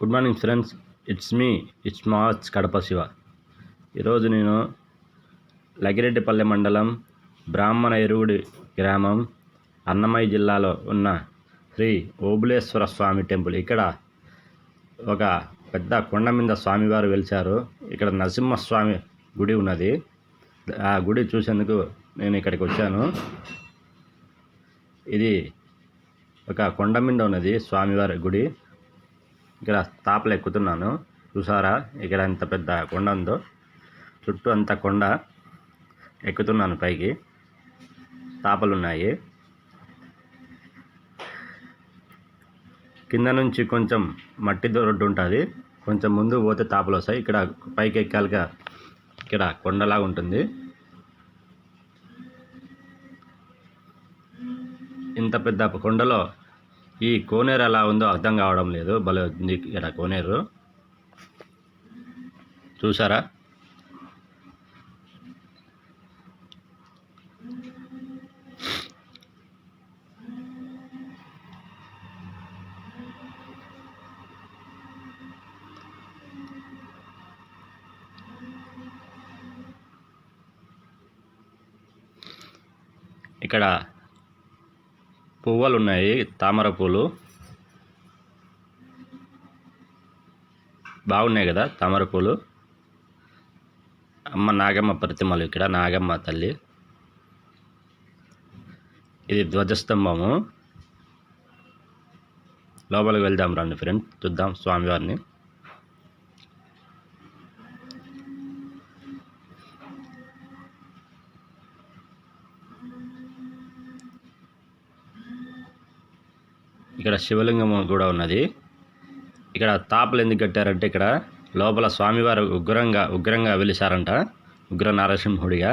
Good morning friends, it's March Kadapa Shiva. ఈరోజు నేను లగిరెడ్డిపల్లె మండలం బ్రాహ్మణ ఎరువుడి గ్రామం అన్నమయ్య జిల్లాలో ఉన్న శ్రీ ఓబులేశ్వర స్వామి టెంపుల్. ఇక్కడ ఒక పెద్ద కొండ మీద స్వామివారు వెలిచారు. ఇక్కడ నరసింహస్వామి గుడి ఉన్నది. ఆ గుడి చూసేందుకు నేను ఇక్కడికి వచ్చాను. ఇది ఒక కొండ మీద ఉన్నది స్వామివారి గుడి. ఇక్కడ తాపలు ఎక్కుతున్నాను. చూసారా ఇక్కడ ఎంత పెద్ద కొండ ఉందో, చుట్టూ అంత కొండ ఎక్కుతున్నాను. పైకి తాపలు ఉన్నాయి. కింద నుంచి కొంచెం మట్టి రోడ్డు ఉంటుంది. కొంచెం ముందు పోతే తాపలు వస్తాయి. ఇక్కడ పైకి ఎక్కాలిగా ఇక్కడ కొండలాగా ఉంటుంది. ఇంత పెద్ద కొండలో ఈ కోనేరు ఎలా ఉందో అర్థం కావడం లేదు. భలే ఉంది ఇక్కడ కోనేరు. చూసారా ఇక్కడ పువ్వులు ఉన్నాయి, తామర పూలు బాగున్నాయి కదా. తామర పూలు అమ్మ నాగమ్మ ప్రతిమలు, ఇక్కడ నాగమ్మ తల్లి. ఇది ధ్వజస్తంభము. లోపలికి వెళ్దాం రండి ఫ్రెండ్, చూద్దాం స్వామివారిని. ఇక్కడ శివలింగం కూడా ఉన్నది. ఇక్కడ తాపలు ఎందుకు కట్టారంటే ఇక్కడ లోపల స్వామివారు ఉగ్రంగా వెలిసారంట, ఉగ్ర నరసింహుడిగా.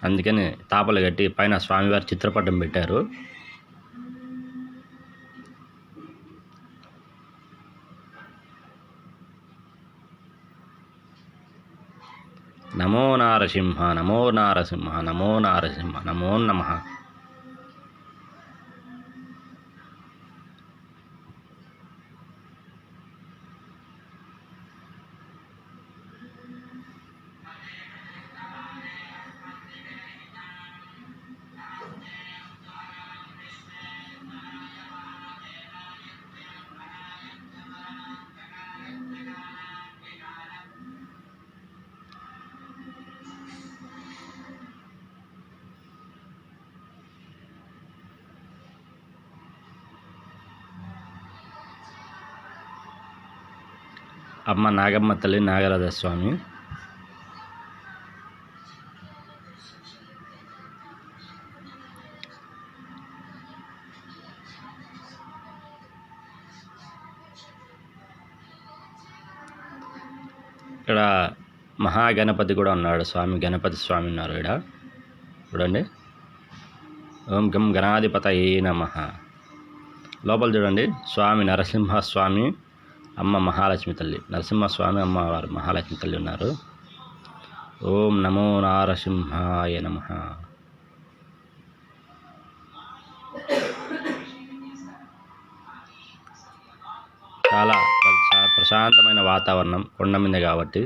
అందుకని తాపలు కట్టి పైన స్వామివారి చిత్రపటం పెట్టారు. నమో నారసింహ, నమో నారసింహ, నమో నారసింహ, నమో నమః. అమ్మ నాగమ్మ తల్లి, నాగరాజ స్వామి. ఇక్కడ మహాగణపతి కూడా ఉన్నాడు స్వామి, గణపతి స్వామి ఉన్నారు ఇక్కడ. చూడండి, ఓం గం గణాధిపతయే నమః. లోపల చూడండి, స్వామి నరసింహస్వామి, అమ్మ మహాలక్ష్మి తల్లి. నరసింహస్వామి, అమ్మవారు మహాలక్ష్మి తల్లి ఉన్నారు. ఓం నమో నారసింహాయ నమః. చాలా ప్రశాంతమైన వాతావరణం కొండ మీద కాబట్టి.